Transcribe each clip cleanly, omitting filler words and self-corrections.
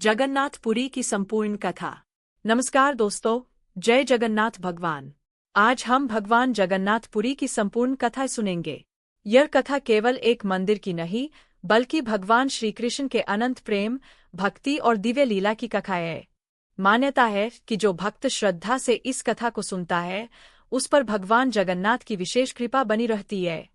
जगन्नाथपुरी की संपूर्ण कथा। नमस्कार दोस्तों, जय जगन्नाथ भगवान। आज हम भगवान जगन्नाथपुरी की संपूर्ण कथा सुनेंगे। यह कथा केवल एक मंदिर की नहीं, बल्कि भगवान श्री कृष्ण के अनंत प्रेम, भक्ति और दिव्य लीला की कथा है। मान्यता है कि जो भक्त श्रद्धा से इस कथा को सुनता है, उस पर भगवान जगन्नाथ की विशेष कृपा बनी रहती है।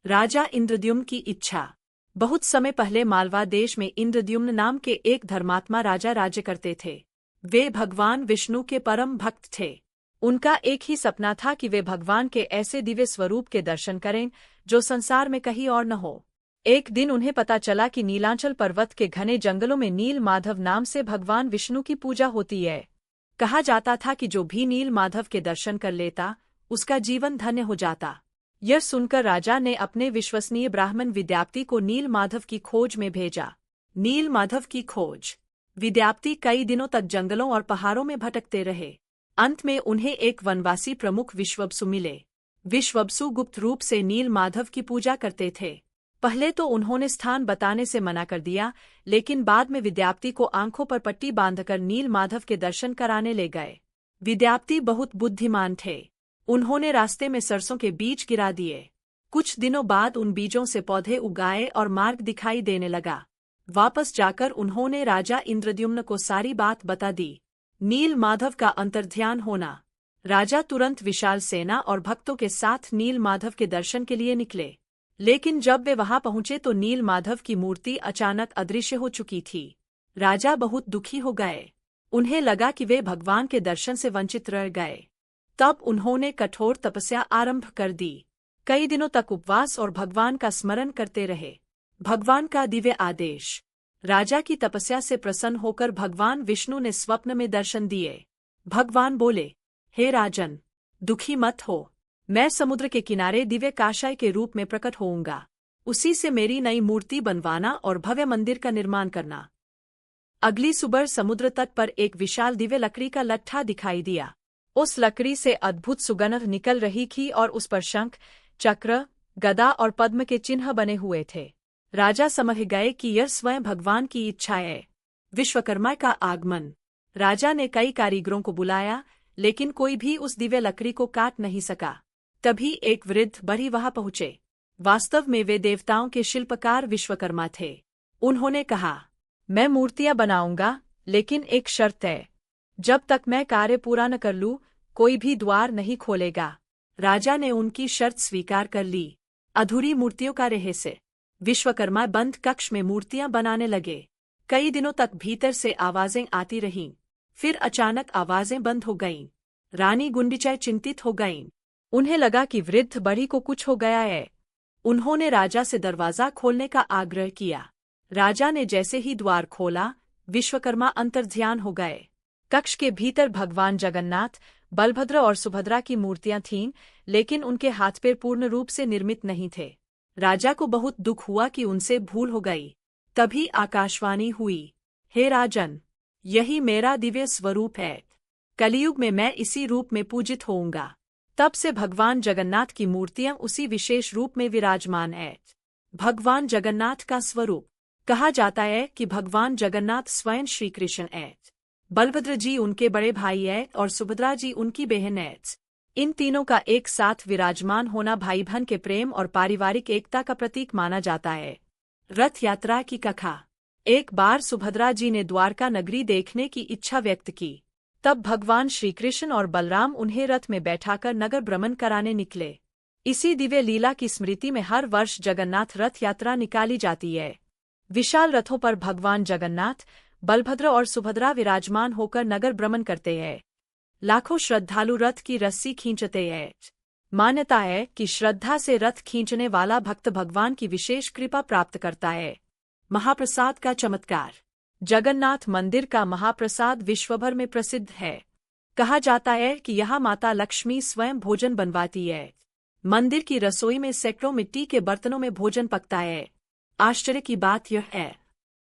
राजा इंद्रद्युम्न की इच्छा। बहुत समय पहले मालवा देश में इंद्रद्युम्न नाम के एक धर्मात्मा राजा राज्य करते थे। वे भगवान विष्णु के परम भक्त थे। उनका एक ही सपना था कि वे भगवान के ऐसे दिव्य स्वरूप के दर्शन करें जो संसार में कहीं और न हो। एक दिन उन्हें पता चला कि नीलांचल पर्वत के घने जंगलों में नील माधव नाम से भगवान विष्णु की पूजा होती है। कहा जाता था कि जो भी नील माधव के दर्शन कर लेता, उसका जीवन धन्य हो जाता। यह सुनकर राजा ने अपने विश्वसनीय ब्राह्मण विद्यापति को नील माधव की खोज में भेजा। नील माधव की खोज। विद्यापति कई दिनों तक जंगलों और पहाड़ों में भटकते रहे। अंत में उन्हें एक वनवासी प्रमुख विश्ववसु मिले। विश्ववसु गुप्त रूप से नील माधव की पूजा करते थे। पहले तो उन्होंने स्थान बताने से मना कर दिया, लेकिन बाद में विद्यापति को आंखों पर पट्टी बांधकर नील माधव के दर्शन कराने ले गए। विद्यापति बहुत बुद्धिमान थे। उन्होंने रास्ते में सरसों के बीज गिरा दिए। कुछ दिनों बाद उन बीजों से पौधे उगाए और मार्ग दिखाई देने लगा। वापस जाकर उन्होंने राजा इंद्रद्युम्न को सारी बात बता दी। नील माधव का अंतर्ध्यान होना। राजा तुरंत विशाल सेना और भक्तों के साथ नील माधव के दर्शन के लिए निकले। लेकिन जब वे वहां पहुंचे तो नील माधव की मूर्ति अचानक अदृश्य हो चुकी थी। राजा बहुत दुखी हो गए। उन्हें लगा कि वे भगवान के दर्शन से वंचित रह गए। तब उन्होंने कठोर तपस्या आरंभ कर दी। कई दिनों तक उपवास और भगवान का स्मरण करते रहे। भगवान का दिव्य आदेश। राजा की तपस्या से प्रसन्न होकर भगवान विष्णु ने स्वप्न में दर्शन दिए। भगवान बोले, हे राजन, दुखी मत हो। मैं समुद्र के किनारे दिव्य काशाय के रूप में प्रकट होऊंगा। उसी से मेरी नई मूर्ति बनवाना और भव्य मंदिर का निर्माण करना। अगली सुबह समुद्र तट पर एक विशाल दिव्य लकड़ी का लट्ठा दिखाई दिया। उस लकड़ी से अद्भुत सुगंध निकल रही थी और उस पर शंख, चक्र, गदा और पद्म के चिन्ह बने हुए थे। राजा समझ गए कि यह स्वयं भगवान की इच्छा है। विश्वकर्मा का आगमन। राजा ने कई कारीगरों को बुलाया, लेकिन कोई भी उस दिव्य लकड़ी को काट नहीं सका। तभी एक वृद्ध बढ़ी वहां पहुंचे। वास्तव में वे देवताओं के शिल्पकार विश्वकर्मा थे। उन्होंने कहा, मैं मूर्तियां बनाऊंगा, लेकिन एक शर्त है। जब तक मैं कार्य पूरा न कर लूं, कोई भी द्वार नहीं खोलेगा। राजा ने उनकी शर्त स्वीकार कर ली। अधूरी मूर्तियों का रहस्य। विश्वकर्मा बंद कक्ष में मूर्तियां बनाने लगे। कई दिनों तक भीतर से आवाजें आती रहीं। फिर अचानक आवाजें बंद हो गईं। रानी गुंडिचाई चिंतित हो गईं। उन्हें लगा कि वृद्ध बढ़ी को कुछ हो गया है। उन्होंने राजा से दरवाजा खोलने का आग्रह किया। राजा ने जैसे ही द्वार खोला, विश्वकर्मा अंतर्ध्यान हो गए। कक्ष के भीतर भगवान जगन्नाथ, बलभद्र और सुभद्रा की मूर्तियां थीं, लेकिन उनके हाथ पैर पूर्ण रूप से निर्मित नहीं थे। राजा को बहुत दुख हुआ कि उनसे भूल हो गई। तभी आकाशवाणी हुई, हे राजन, यही मेरा दिव्य स्वरूप है। कलयुग में मैं इसी रूप में पूजित होऊंगा। तब से भगवान जगन्नाथ की मूर्तियां उसी विशेष रूप में विराजमान हैं। भगवान जगन्नाथ का स्वरूप। कहा जाता है कि भगवान जगन्नाथ स्वयं श्री कृष्ण हैं। बलभद्र जी उनके बड़े भाई हैं और सुभद्रा जी उनकी बहन हैं। इन तीनों का एक साथ विराजमान होना भाई बहन के प्रेम और पारिवारिक एकता का प्रतीक माना जाता है। रथ यात्रा की कथा। एक बार सुभद्रा जी ने द्वारका नगरी देखने की इच्छा व्यक्त की। तब भगवान श्री कृष्ण और बलराम उन्हें रथ में बैठाकर नगर भ्रमण कराने निकले। इसी दिव्य लीला की स्मृति में हर वर्ष जगन्नाथ रथ यात्रा निकाली जाती है। विशाल रथों पर भगवान जगन्नाथ, बलभद्र और सुभद्रा विराजमान होकर नगर भ्रमण करते हैं। लाखों श्रद्धालु रथ की रस्सी खींचते हैं। मान्यता है कि श्रद्धा से रथ खींचने वाला भक्त भगवान की विशेष कृपा प्राप्त करता है। महाप्रसाद का चमत्कार। जगन्नाथ मंदिर का महाप्रसाद विश्वभर में प्रसिद्ध है। कहा जाता है कि यहाँ माता लक्ष्मी स्वयं भोजन बनवाती है। मंदिर की रसोई में सैकड़ों मिट्टी के बर्तनों में भोजन पकता है। आश्चर्य की बात यह है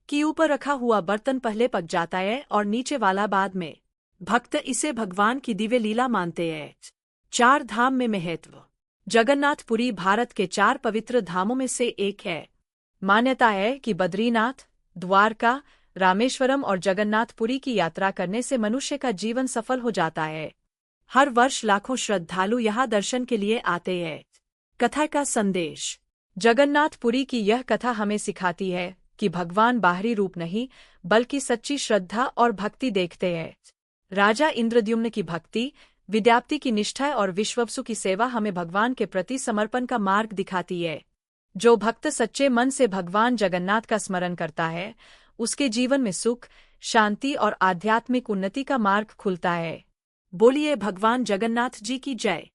कि ऊपर रखा हुआ बर्तन पहले पक जाता है और नीचे वाला बाद में। भक्त इसे भगवान की दिव्य लीला मानते हैं। 4 धाम में महत्व। जगन्नाथपुरी भारत के 4 पवित्र धामों में से एक है। मान्यता है कि बद्रीनाथ, द्वारका, रामेश्वरम और जगन्नाथपुरी की यात्रा करने से मनुष्य का जीवन सफल हो जाता है। हर वर्ष लाखों श्रद्धालु यहाँ दर्शन के लिए आते हैं। कथा का संदेश। जगन्नाथपुरी की यह कथा हमें सिखाती है कि भगवान बाहरी रूप नहीं बल्कि सच्ची श्रद्धा और भक्ति देखते हैं। राजा इंद्रद्युम्न की भक्ति, विद्यापति की निष्ठा और विश्ववसु की सेवा हमें भगवान के प्रति समर्पण का मार्ग दिखाती है। जो भक्त सच्चे मन से भगवान जगन्नाथ का स्मरण करता है, उसके जीवन में सुख, शांति और आध्यात्मिक उन्नति का मार्ग खुलता है। बोलिए भगवान जगन्नाथ जी की जय।